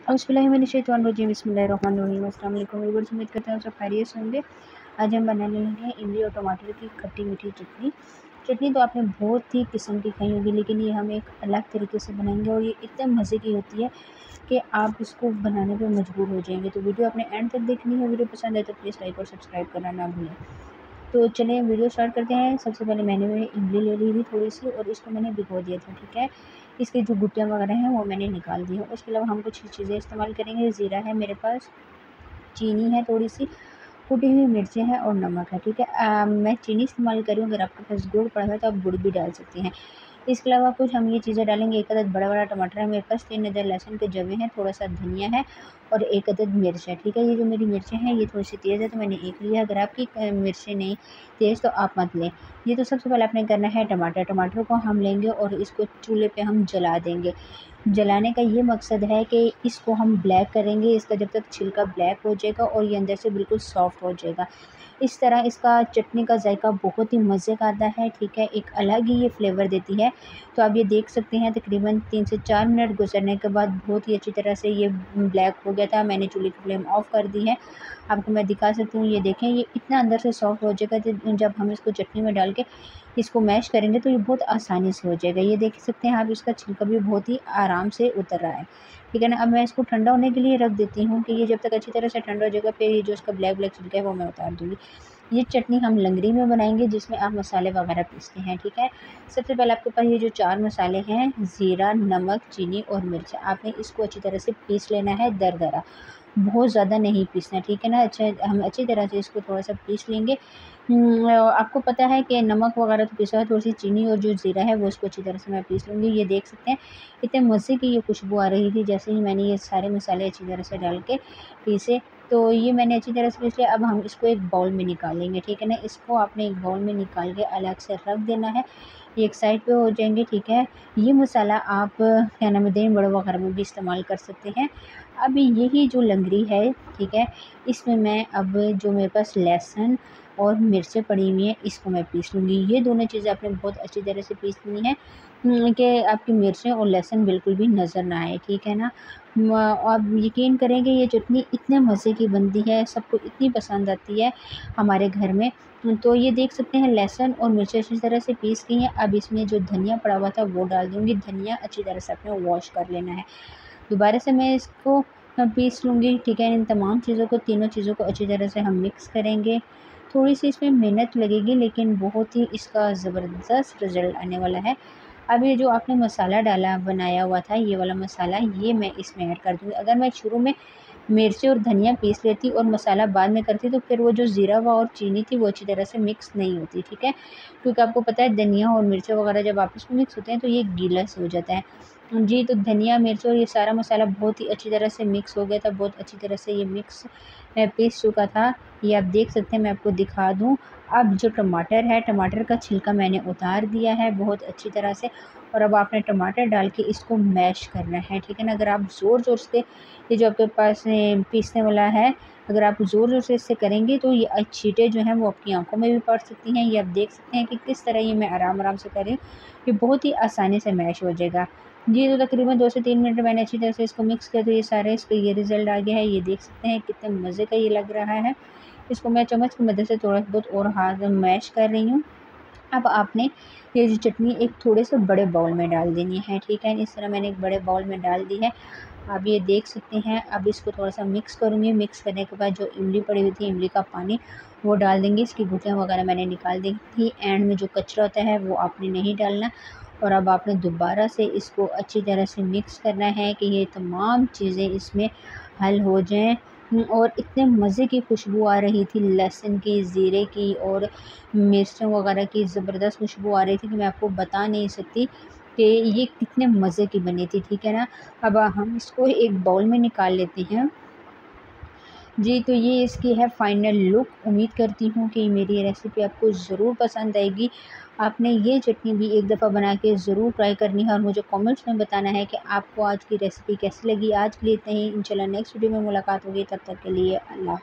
औज़ुबिल्लाहिमिनश्शैतानिर्रजीम बिस्मिल्लाहिर्रहमानिर्रहीम। अस्सलाम वालेकुम व्यूअर्स, उम्मीद करते हैं सब खैरियत से होंगे। आज हम बनाने लगे हैं इमली और टमाटर की खट्टी मीठी चटनी। तो आपने बहुत ही किस्म की खाई होगी, लेकिन ये हम एक अलग तरीके से बनाएंगे और ये इतने मज़े की होती है कि आप इसको बनाने पर मजबूर हो जाएंगे। तो वीडियो आपने एंड तक देखनी है। वीडियो पसंद आए तो प्लीज़ लाइक और सब्सक्राइब करना ना भूलें। तो चलिए वीडियो स्टार्ट करते हैं। सबसे पहले मैंने इमली ले ली थी थोड़ी सी, और इसको मैंने भिगो दिया था। ठीक है, इसकी जो गुटियाँ वगैरह हैं वो मैंने निकाल दी हैं। उसके अलावा हम कुछ चीज़ें इस्तेमाल करेंगे। ज़ीरा है मेरे पास, चीनी है थोड़ी सी, कुटी हुई मिर्चें हैं और नमक है। ठीक है, मैं चीनी इस्तेमाल करी हूँ। अगर आपके पास गुड़ पड़ा है तो आप गुड़ भी डाल सकते हैं। इसके अलावा कुछ हम ये चीज़ें डालेंगे। एक अदद बड़ा टमाटर है मेरे पास, 3 अदद लहसुन के जवे हैं, थोड़ा सा धनिया है और 1 अदद मिर्च है। ठीक है, ये जो मेरी मिर्चें हैं ये थोड़ी सी तेज़ है तो मैंने 1 लिया। अगर आपकी मिर्चें नहीं तेज़ तो आप मत लें। ये तो सबसे पहले आपने करना है टमाटर को हम लेंगे और इसको चूल्हे पे हम जला देंगे। जलाने का ये मकसद है कि इसको हम ब्लैक करेंगे। इसका जब तक छिलका ब्लैक हो जाएगा और ये अंदर से बिल्कुल सॉफ्ट हो जाएगा, इस तरह इसका चटनी का जायका बहुत ही मज़े का आता है। ठीक है, एक अलग ही ये फ्लेवर देती है। तो आप ये देख सकते हैं तकरीबन 3 से 4 मिनट गुजरने के बाद बहुत ही अच्छी तरह से ये ब्लैक हो गया था। मैंने चूल्हे की फ्लेम ऑफ़ कर दी है। आपको मैं दिखा सकती हूँ, ये देखें ये इतना अंदर से सॉफ्ट हो जाएगा कि जब हम इसको चटनी में डाल के इसको मैश करेंगे तो ये बहुत आसानी से हो जाएगा। ये देख सकते हैं आप, इसका छिलका भी बहुत ही आराम से उतर रहा है। ठीक है ना, अब मैं इसको ठंडा होने के लिए रख देती हूँ कि ये जब तक अच्छी तरह से ठंडा हो जाएगा फिर ये जो इसका ब्लैक छिलका है वो मैं उतार दूँगी। ये चटनी हम लंगड़ी में बनाएंगे जिसमें आप मसाले वगैरह पीसते हैं। ठीक है, सबसे पहले आपके पास ये जो 4 मसाले हैं, ज़ीरा, नमक, चीनी और मिर्च, आपने इसको अच्छी तरह से पीस लेना है दरदरा, बहुत ज़्यादा नहीं पीसना। ठीक है ना, हम अच्छी तरह से इसको थोड़ा सा पीस लेंगे। आपको पता है कि नमक वगैरह तो पीसा है, थोड़ी सी चीनी और जो ज़ीरा है वो इसको अच्छी तरह से मैं पीस लूँगी। ये देख सकते हैं इतने मज़े की ये खुशबू आ रही थी जैसे ही मैंने ये सारे मसाले अच्छी तरह से डाल के पीसे। तो ये मैंने अच्छी तरह से पीस लिया। अब हम इसको एक बाउल में निकालेंगे। ठीक है ना, इसको आपने एक बाउल में निकाल के अलग से रख देना है। ये एक साइड पे हो जाएंगे। ठीक है, ये मसाला आप क्या नाम है दही बड़े वगैरह में भी इस्तेमाल कर सकते हैं। अब यही जो लंगड़ी है, ठीक है, इसमें मैं अब जो मेरे पास लहसुन और मिर्चें पड़ी हुई हैं इसको मैं पीस लूँगी। ये दोनों चीज़ें आपने बहुत अच्छी तरह से पीसनी है कि आपकी मिर्चें और लहसुन बिल्कुल भी नज़र ना आए। ठीक है ना, आप यकीन करेंगे ये चटनी इतने मज़े की बनती है, सबको इतनी पसंद आती है हमारे घर में। तो ये देख सकते हैं लहसुन और मिर्चें अच्छी तरह से पीस गई हैं। अब इसमें जो धनिया पड़ा हुआ था वो डाल दूँगी। धनिया अच्छी तरह से आपने वॉश कर लेना है। दोबारा से मैं इसको पीस लूँगी। ठीक है, इन तमाम चीज़ों को, तीनों चीज़ों को अच्छी तरह से हम मिक्स करेंगे। थोड़ी सी इसमें मेहनत लगेगी लेकिन बहुत ही इसका ज़बरदस्त रिज़ल्ट आने वाला है। अब ये जो आपने मसाला डाला बनाया हुआ था, ये वाला मसाला ये मैं इसमें ऐड कर दूँगी। अगर मैं शुरू में मिर्ची और धनिया पीस लेती और मसाला बाद में करती तो फिर वो जो ज़ीरा व और चीनी थी वो अच्छी तरह से मिक्स नहीं होती। ठीक है, क्योंकि आपको पता है धनिया और मिर्ची वगैरह जब आपस में मिक्स होते हैं तो ये गीला से हो जाता है। जी, तो धनिया, मिर्च और ये सारा मसाला बहुत ही अच्छी तरह से मिक्स हो गया था। बहुत अच्छी तरह से ये मिक्स पीस चुका था। ये आप देख सकते हैं, मैं आपको दिखा दूँ। अब जो टमाटर है, टमाटर का छिलका मैंने उतार दिया है बहुत अच्छी तरह से, और अब आपने टमाटर डाल के इसको मैश करना है। ठीक है ना, अगर आप ज़ोर से ये जो आपके पास पीसने वाला है, अगर आप ज़ोर से इससे करेंगे तो ये छींटे जो हैं वो आपकी आँखों में भी पड़ सकती हैं। ये आप देख सकते हैं कि किस तरह ये मैं आराम से कर रही हूँ। ये बहुत ही आसानी से मैश हो जाएगा। ये तो तकरीबन 2 से 3 मिनट मैंने अच्छी तरह से इसको मिक्स किया तो ये सारे इसका ये रिज़ल्ट आ गया है। ये देख सकते हैं कितने मज़े का ये लग रहा है। इसको मैं चम्मच की मदद से थोड़ा बहुत और हाथ में मैश कर रही हूँ। अब आपने ये जो चटनी एक थोड़े से बड़े बाउल में डाल देनी है। ठीक है, इस तरह मैंने एक बड़े बाउल में डाल दी है। आप ये देख सकते हैं। अब इसको थोड़ा सा मिक्स करूँगी। मिक्स करने के बाद जो इमली पड़ी हुई थी, इमली का पानी वो डाल देंगे। इसकी गुठलियाँ वगैरह मैंने निकाल दी थी। एंड में जो कचरा होता है वो आपने नहीं डालना। और अब आपने दोबारा से इसको अच्छी तरह से मिक्स करना है कि ये तमाम चीज़ें इसमें हल हो जाएँ। और इतने मज़े की खुशबू आ रही थी लहसुन की, ज़ीरे की और मिर्चों वगैरह की ज़बरदस्त खुशबू आ रही थी कि मैं आपको बता नहीं सकती कि ये कितने मज़े की बनी थी। ठीक है ना, अब हम इसको एक बाउल में निकाल लेते हैं। जी, तो ये इसकी है फ़ाइनल लुक। उम्मीद करती हूँ कि मेरी रेसिपी आपको ज़रूर पसंद आएगी। आपने ये चटनी भी एक दफ़ा बना के ज़रूर ट्राई करनी है और मुझे कमेंट्स में बताना है कि आपको आज की रेसिपी कैसी लगी। आज के लिए इतना ही, इंशाल्लाह नेक्स्ट वीडियो में मुलाकात होगी। तब तक के लिए अल्लाह।